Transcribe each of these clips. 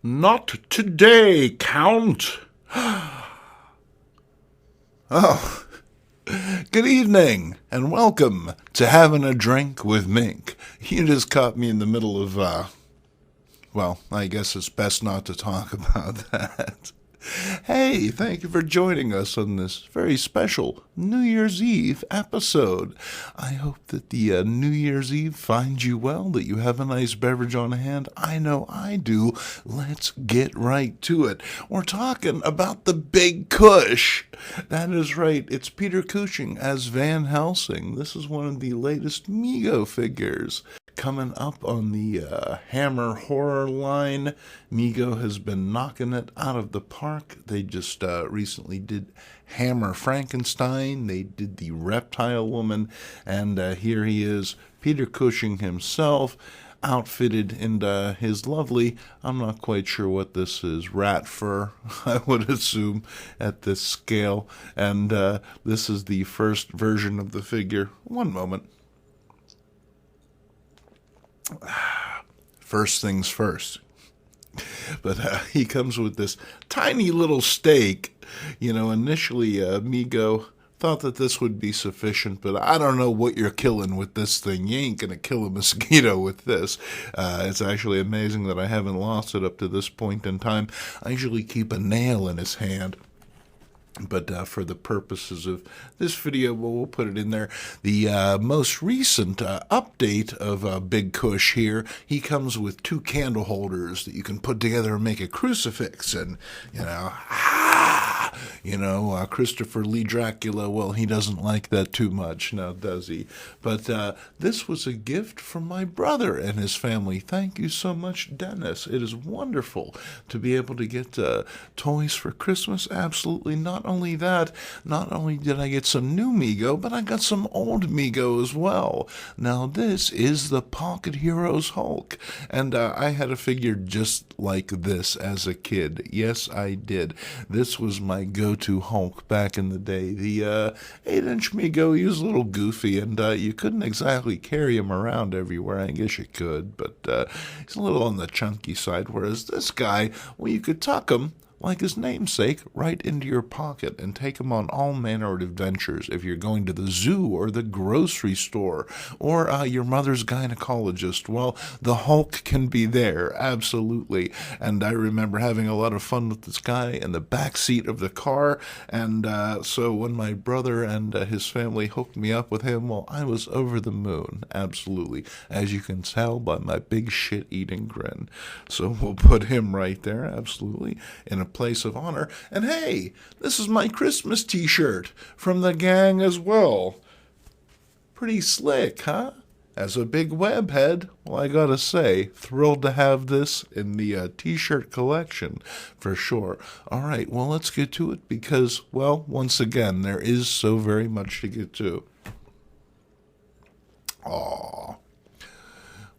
Not today, Count. Oh, good evening, and welcome to Having a Drink with Mink. You just caught me in the middle of, well, I guess it's best not to talk about that. Hey, thank you for joining us on this very special New Year's Eve episode. I hope that the New Year's Eve finds you well, that you have a nice beverage on hand. I know I do. Let's get right to it. We're talking about the Big Kush. That is right. It's Peter Cushing as Van Helsing. This is one of the latest Migo figures. Coming up on the Hammer horror line, Migo has been knocking it out of the park. They just recently did Hammer Frankenstein. They did the Reptile Woman, and here he is, Peter Cushing himself, outfitted in his lovely, I'm not quite sure what this is, rat fur, I would assume, at this scale. And this is the first version of the figure. One moment. First things first. But he comes with this tiny little stake. You know, initially Migo thought that this would be sufficient, but I don't know what you're killing with this thing. You ain't going to kill a mosquito with this. It's actually amazing that I haven't lost it up to this point in time. I usually keep a nail in his hand. But for the purposes of this video, we'll put it in there. The most recent update of Big Kush here, he comes with 2 candle holders that you can put together and make a crucifix. And, Christopher Lee Dracula, well, he doesn't like that too much, now does he? But this was a gift from my brother and his family. Thank you so much, Dennis. It is wonderful to be able to get toys for Christmas. Absolutely. Not only that, not only did I get some new Migo, but I got some old Migo as well. Now, this is the Pocket Heroes Hulk, and I had a figure just like this as a kid. Yes, I did. This was my go-to Hulk back in the day. The 8-inch Migo, he was a little goofy, and you couldn't exactly carry him around everywhere. I guess you could, but he's a little on the chunky side, whereas this guy, well, you could tuck him like his namesake, right into your pocket and take him on all manner of adventures. If you're going to the zoo or the grocery store or your mother's gynecologist, well, the Hulk can be there, absolutely. And I remember having a lot of fun with this guy in the back seat of the car. And so when my brother and his family hooked me up with him, well, I was over the moon, absolutely, as you can tell by my big shit-eating grin. So we'll put him right there, absolutely, in a place of honor. And hey, this is my Christmas t-shirt from the gang as well. Pretty slick, huh? As a big web head, well, I gotta say, thrilled to have this in the t-shirt collection, for sure. All right, well, let's get to it because, well, once again, there is so very much to get to. Aw.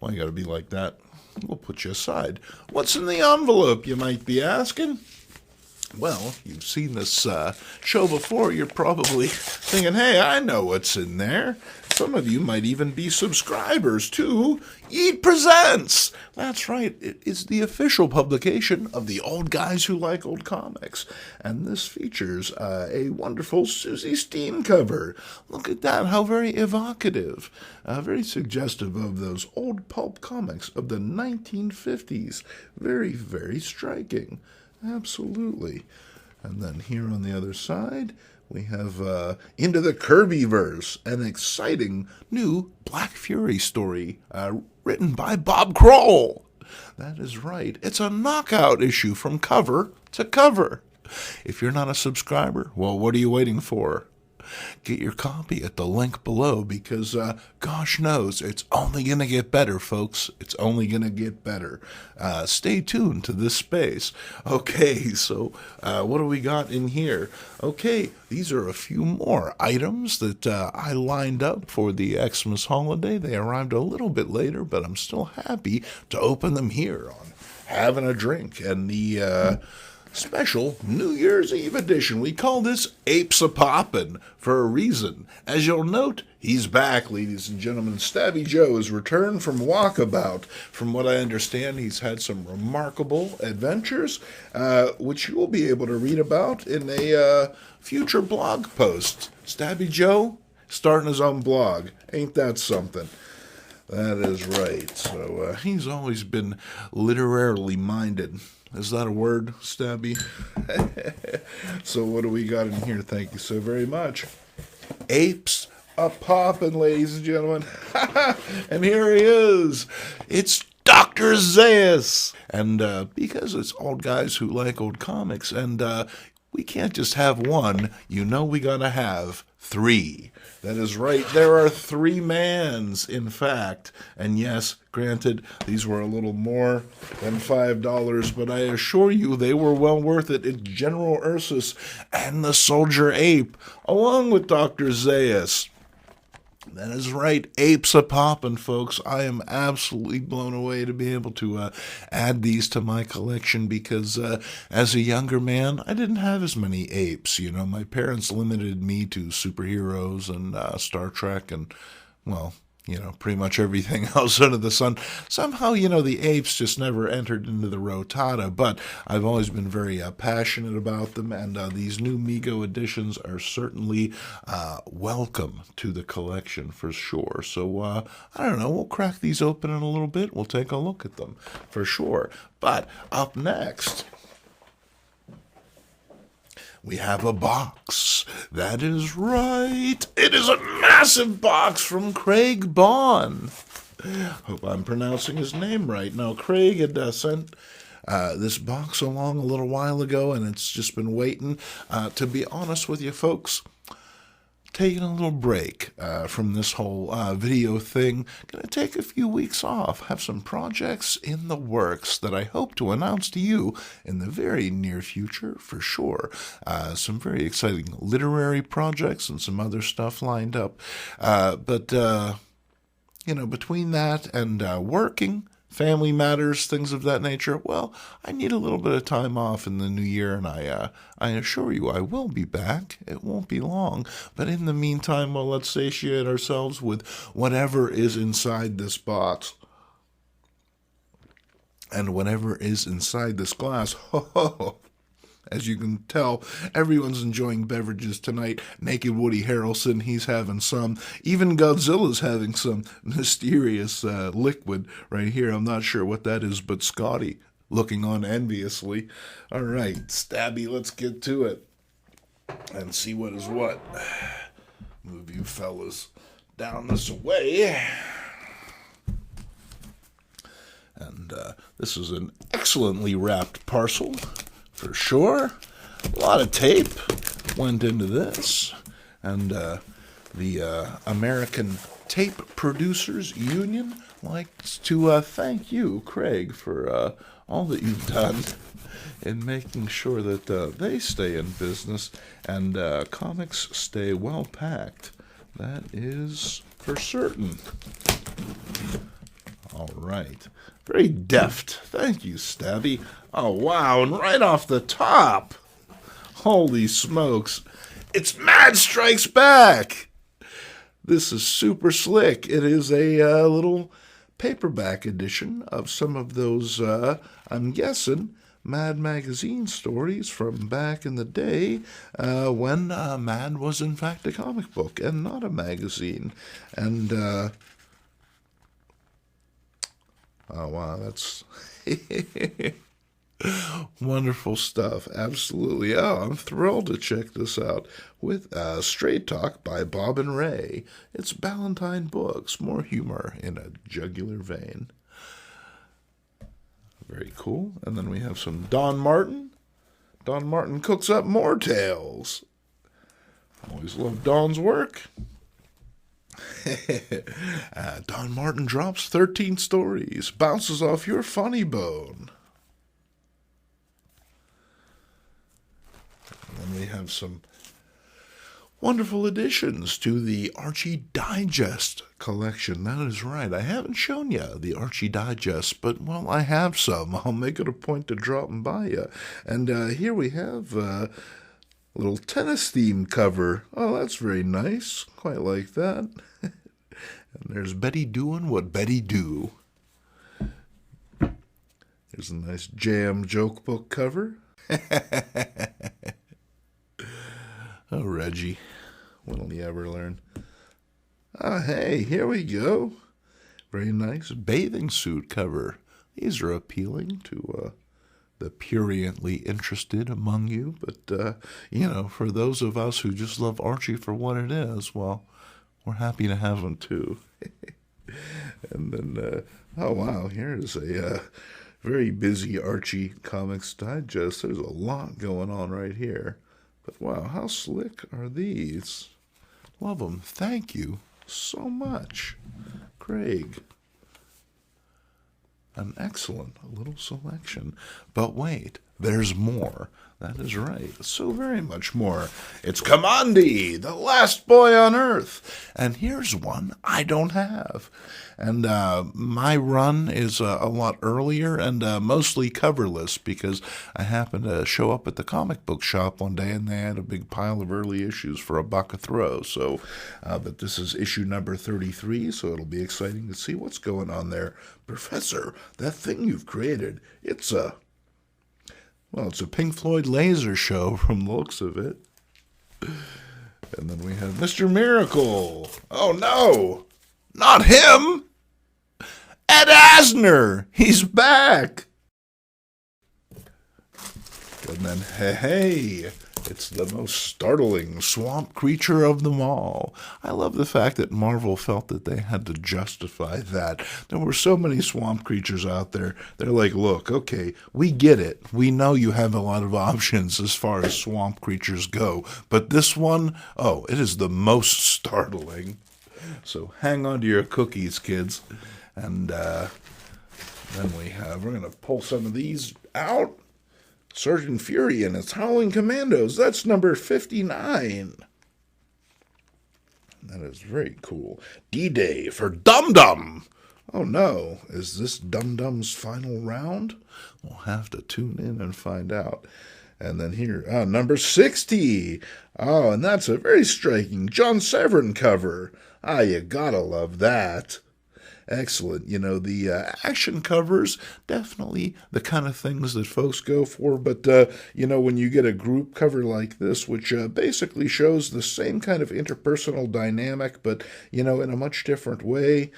Why you gotta be like that? We'll put you aside. What's in the envelope, you might be asking? Well, you've seen this show before. You're probably thinking, hey, I know what's in there. Some of you might even be subscribers to Eat Presents. That's right. It is the official publication of the Old Guys Who Like Old Comics. And this features a wonderful Susie Steam cover. Look at that. How very evocative. Very suggestive of those old pulp comics of the 1950s. Very, very striking. Absolutely. And then here on the other side, we have Into the Kirbyverse, an exciting new Black Fury story written by Bob Kroll. That is right. It's a knockout issue from cover to cover. If you're not a subscriber, well, what are you waiting for? Get your copy at the link below because, gosh knows, it's only going to get better, folks. It's only going to get better. Stay tuned to this space. Okay, so what do we got in here? Okay, these are a few more items that I lined up for the Xmas holiday. They arrived a little bit later, but I'm still happy to open them here on Having a Drink. And the special New Year's Eve edition. We call this Apes a-Poppin' for a reason. As you'll note, he's back, ladies and gentlemen. Stabby Joe has returned from Walkabout. From what I understand, he's had some remarkable adventures, which you will be able to read about in a future blog post. Stabby Joe starting his own blog. Ain't that something? That is right. So he's always been literarily minded. Is that a word, Stabby? So what do we got in here? Thank you so very much. Apes a-Poppin', ladies and gentlemen. And here he is. It's Dr. Zeus. And because it's old guys who like old comics, and we can't just have one, you know we gotta have three. That is right. There are three mans, in fact. And yes, granted, these were a little more than $5, but I assure you they were well worth it. It's General Ursus and the Soldier Ape, along with Dr. Zeus. That is right, Apes a-Poppin', folks. I am absolutely blown away to be able to add these to my collection because as a younger man, I didn't have as many apes. You know, my parents limited me to superheroes and Star Trek and, well, you know, pretty much everything else under the sun. Somehow, you know, the apes just never entered into the rotata, but I've always been very passionate about them, and these new Migo editions are certainly welcome to the collection for sure. So, I don't know, we'll crack these open in a little bit. We'll take a look at them for sure. But up next, we have a box. That is right. It is a massive box from Craig Bonn. Hope I'm pronouncing his name right. Now, Craig had sent this box along a little while ago, and it's just been waiting. To be honest with you, folks, taking a little break from this whole video thing. Gonna take a few weeks off. Have some projects in the works that I hope to announce to you in the very near future for sure. Some very exciting literary projects and some other stuff lined up. But you know, between that and working, family matters, things of that nature, well, I need a little bit of time off in the new year, and I assure you I will be back. It won't be long. But in the meantime, well, let's satiate ourselves with whatever is inside this box. And whatever is inside this glass, ho ho ho. As you can tell, everyone's enjoying beverages tonight. Naked Woody Harrelson, he's having some. Even Godzilla's having some mysterious liquid right here. I'm not sure what that is, but Scotty looking on enviously. All right, Stabby, let's get to it and see what is what. Move you fellas down this way. And this is an excellently wrapped parcel. For sure. A lot of tape went into this. And the American Tape Producers Union likes to thank you, Craig, for all that you've done in making sure that they stay in business and comics stay well packed. That is for certain. All right. Very deft. Thank you, Stabby. Oh, wow. And right off the top. Holy smokes. It's Mad Strikes Back. This is super slick. It is a little paperback edition of some of those, I'm guessing, Mad Magazine stories from back in the day when Mad was, in fact, a comic book and not a magazine. And, oh, wow, that's wonderful stuff. Absolutely. Oh, I'm thrilled to check this out with Straight Talk by Bob and Ray. It's Ballantine Books, more humor in a jugular vein. Very cool. And then we have some Don Martin. Don Martin cooks up more tales. Always love Don's work. Don Martin drops 13 stories, bounces off your funny bone. And then we have some wonderful additions to the Archie Digest collection. That is right. I haven't shown you the Archie Digest, but, well, I have some. I'll make it a point to drop them by you. And here we have a little tennis-themed cover. Oh, that's very nice. Quite like that. And there's Betty doing what Betty do. There's a nice jam joke book cover. Oh, Reggie, when'll you ever learn? Ah, hey, here we go. Very nice bathing suit cover. These are appealing to the pruriently interested among you. But, for those of us who just love Archie for what it is, well, we're happy to have them too. And then, oh, wow, here's a very busy Archie Comics Digest. There's a lot going on right here. But wow, how slick are these? Love them. Thank you so much, Craig. An excellent little selection. But wait, there's more. That is right. So very much more. It's Kamandi, the last boy on Earth. And here's one I don't have. And my run is a lot earlier and mostly coverless because I happened to show up at the comic book shop one day and they had a big pile of early issues for $1 a throw. So, but this is issue number 33, so it'll be exciting to see what's going on there. Professor, that thing you've created, it's a Pink Floyd laser show from the looks of it. And then we have Mr. Miracle. Oh, no. Not him. Ed Asner. He's back. And then, hey, it's the most startling swamp creature of them all. I love the fact that Marvel felt that they had to justify that. There were so many swamp creatures out there. They're like, look, okay, we get it. We know you have a lot of options as far as swamp creatures go. But this one, oh, it is the most startling. So hang on to your cookies, kids. And then we're going to pull some of these out. Sgt Fury and its Howling Commandos. That's number 59. That is very cool. D-Day for Dum Dum. Oh no, is this Dum Dum's final round? We'll have to tune in and find out. And then here, number 60. Oh, and that's a very striking John Severin cover. You gotta love that. Excellent. The action covers, definitely the kind of things that folks go for. But, when you get a group cover like this, which basically shows the same kind of interpersonal dynamic, but, in a much different way,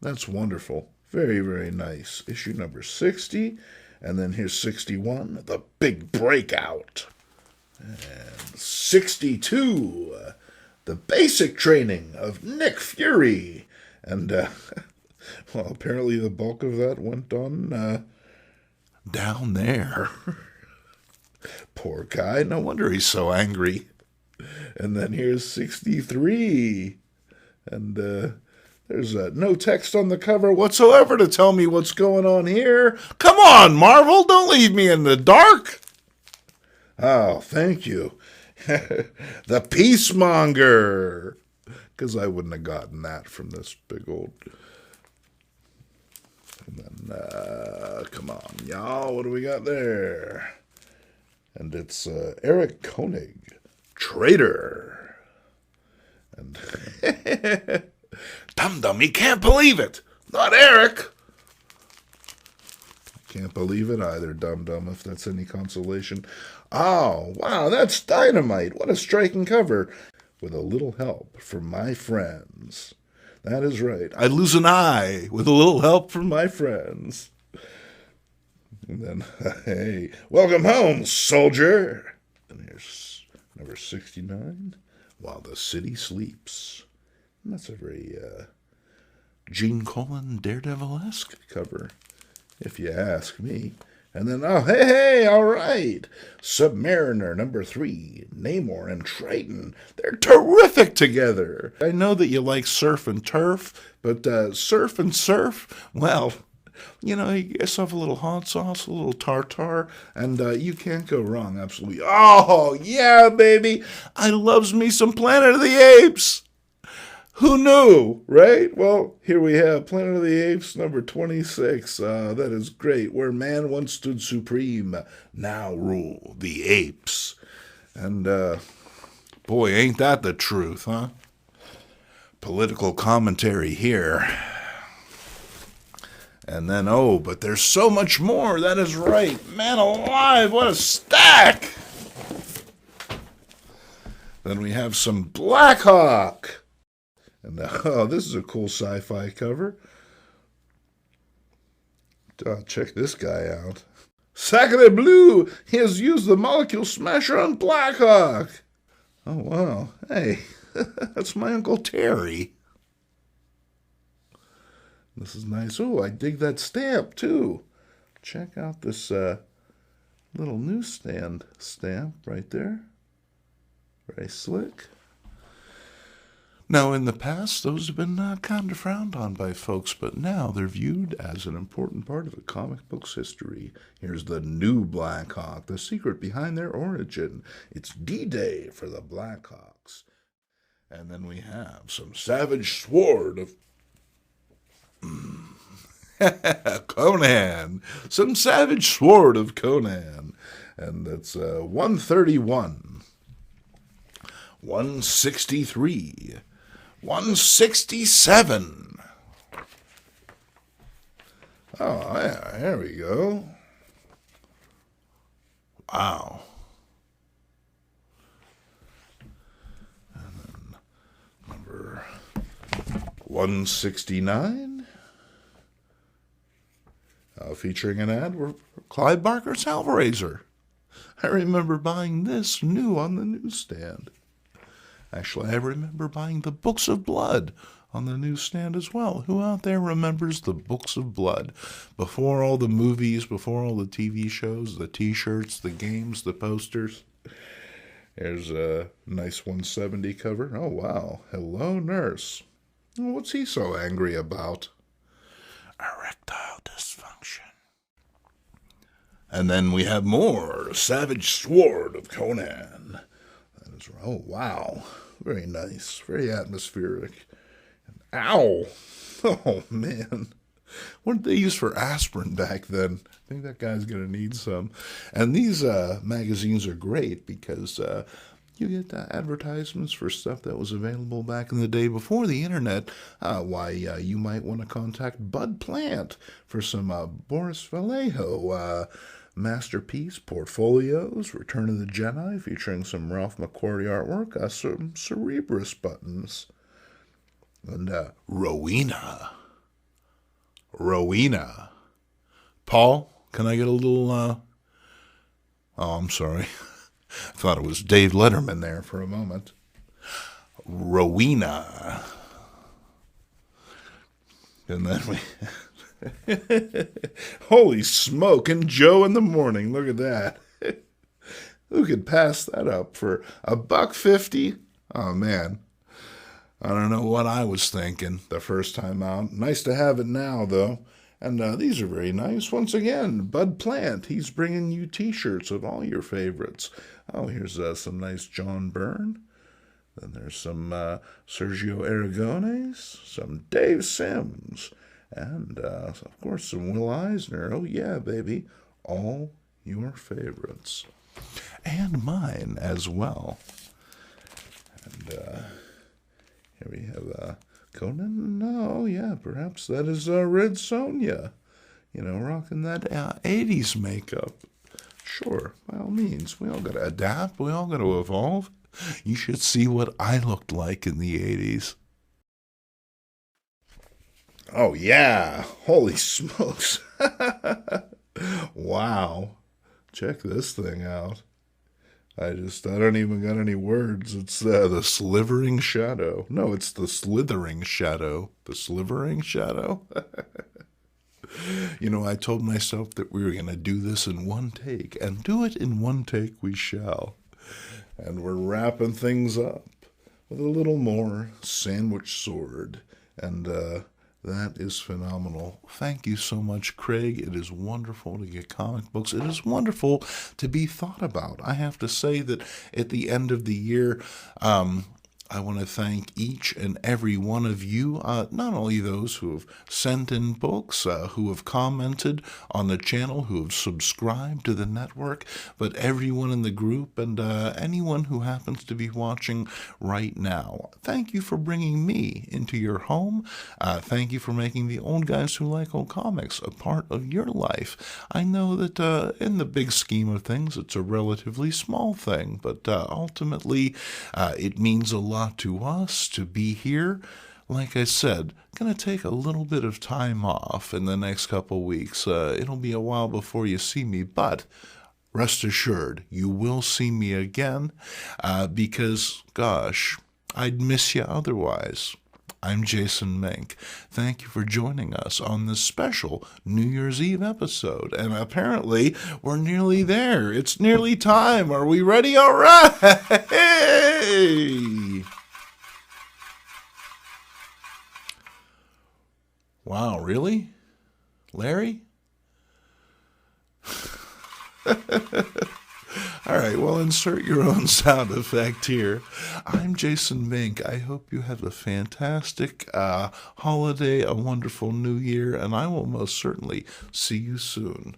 that's wonderful. Very, very nice. Issue number 60. And then here's 61, the big breakout. And 62, the basic training of Nick Fury. And, well, apparently the bulk of that went on down there. Poor guy. No wonder he's so angry. And then here's 63. And there's no text on the cover whatsoever to tell me what's going on here. Come on, Marvel. Don't leave me in the dark. Oh, thank you. The Peacemonger. Because I wouldn't have gotten that from this big old... And then, come on, y'all, what do we got there? And it's Eric Koenig, Traitor. And Dum Dum, he can't believe it. Not Eric. Can't believe it either, Dum Dum, if that's any consolation. Oh, wow, that's Dynamite. What a striking cover. With a little help from my friends. That is right. I'd lose an eye with a little help from my friends. And then, hey, welcome home, soldier. And here's number 69, While the City Sleeps. And that's a very Gene Colan Daredevil-esque cover, if you ask me. And then, oh, hey, all right. Submariner, number 3, Namor and Triton. They're terrific together. I know that you like surf and turf, but surf and surf, well, You know, you get yourself a little hot sauce, a little tartar, and you can't go wrong, absolutely. Oh, yeah, baby. I loves me some Planet of the Apes. Who knew, right? Well, here we have Planet of the Apes number 26. That is great. Where man once stood supreme, now rule the apes. And, boy, ain't that the truth, huh? Political commentary here. And then, oh, but there's so much more. That is right. Man alive, what a stack! Then we have some Black Hawk. And oh, this is a cool sci-fi cover. Check this guy out. Sacre Blue! He has used the molecule smasher on Black Hawk. Oh, wow. Hey, that's my Uncle Terry. This is nice. Oh, I dig that stamp, too. Check out this little newsstand stamp right there. Very slick. Now, in the past, those have been kind of frowned on by folks, but now they're viewed as an important part of the comic book's history. Here's the new Black Hawk, the secret behind their origin. It's D-Day for the Black Hawks. And then we have some savage sword of Conan. Some savage sword of Conan. And that's 131. 163. 167. Oh, yeah, there we go. Wow. And then number 169. Featuring an ad for Clive Barker's Hellraiser. I remember buying this new on the newsstand. Actually, I remember buying the Books of Blood on the newsstand as well. Who out there remembers the Books of Blood? Before all the movies, before all the TV shows, the T-shirts, the games, the posters. There's a nice 170 cover. Oh, wow. Hello, nurse. What's he so angry about? Erectile dysfunction. And then we have more Savage Sword of Conan. That is, oh, wow. Very nice. Very atmospheric. And, ow! Oh, man. What did they use for aspirin back then? I think that guy's going to need some. And these magazines are great because you get advertisements for stuff that was available back in the day before the internet. You might want to contact Bud Plant for some Boris Vallejo masterpiece portfolios, Return of the Jedi, featuring some Ralph McQuarrie artwork, some Cerebrus buttons, and Rowena. Paul, can I get a little, oh, I'm sorry. I thought it was Dave Letterman there for a moment. Rowena. And then we... Holy smoke, and Joe in the morning. Look at that. Who could pass that up for $1.50? Oh, man. I don't know what I was thinking the first time out. Nice to have it now, though. And these are very nice. Once again, Bud Plant. He's bringing you T-shirts of all your favorites. Oh, here's some nice John Byrne. Then there's some Sergio Aragones, some Dave Sims, and, of course, some Will Eisner. Oh, yeah, baby. All your favorites. And mine as well. And here we have Conan. Oh, yeah, perhaps that is Red Sonja. You know, rocking that 80s makeup. Sure, by all means. We all got to adapt. We all got to evolve. You should see what I looked like in the 80s. Oh, yeah. Holy smokes. Wow. Check this thing out. I don't even got any words. It's the slivering shadow. No, it's the slithering shadow. The slivering shadow? You know, I told myself that we were going to do this in one take, and do it in one take we shall. And we're wrapping things up with a little more sandwich sword. And That is phenomenal. Thank you so much, Craig. It is wonderful to get comic books. It is wonderful to be thought about. I have to say that at the end of the year, I want to thank each and every one of you, not only those who have sent in books, who have commented on the channel, who have subscribed to the network, but everyone in the group and anyone who happens to be watching right now. Thank you for bringing me into your home. Thank you for making the old guys who like old comics a part of your life. I know that in the big scheme of things, it's a relatively small thing, but ultimately it means a lot to us to be here. Like I said, gonna take a little bit of time off in the next couple weeks. It'll be a while before you see me, but rest assured, you will see me again because, gosh, I'd miss you otherwise. I'm Jason Mink. Thank you for joining us on this special New Year's Eve episode. And apparently, we're nearly there. It's nearly time. Are we ready? All right. Wow, really? Larry? All right, well, insert your own sound effect here. I'm Jason Mink. I hope you have a fantastic holiday, a wonderful new year, and I will most certainly see you soon.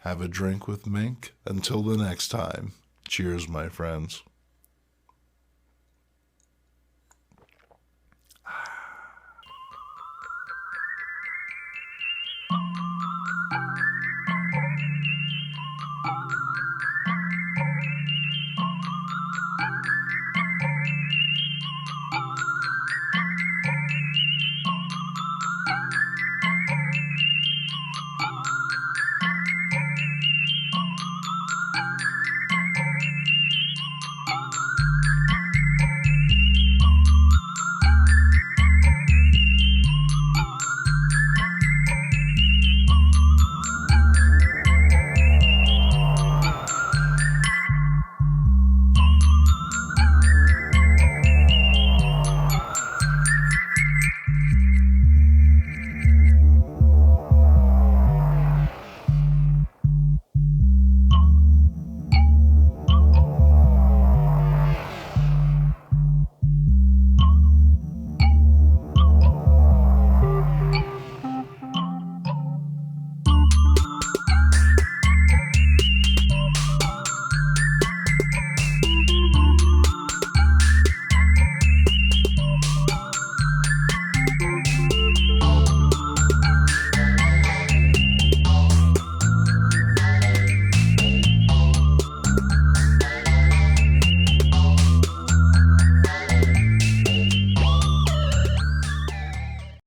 Have a drink with Mink. Until the next time, cheers, my friends.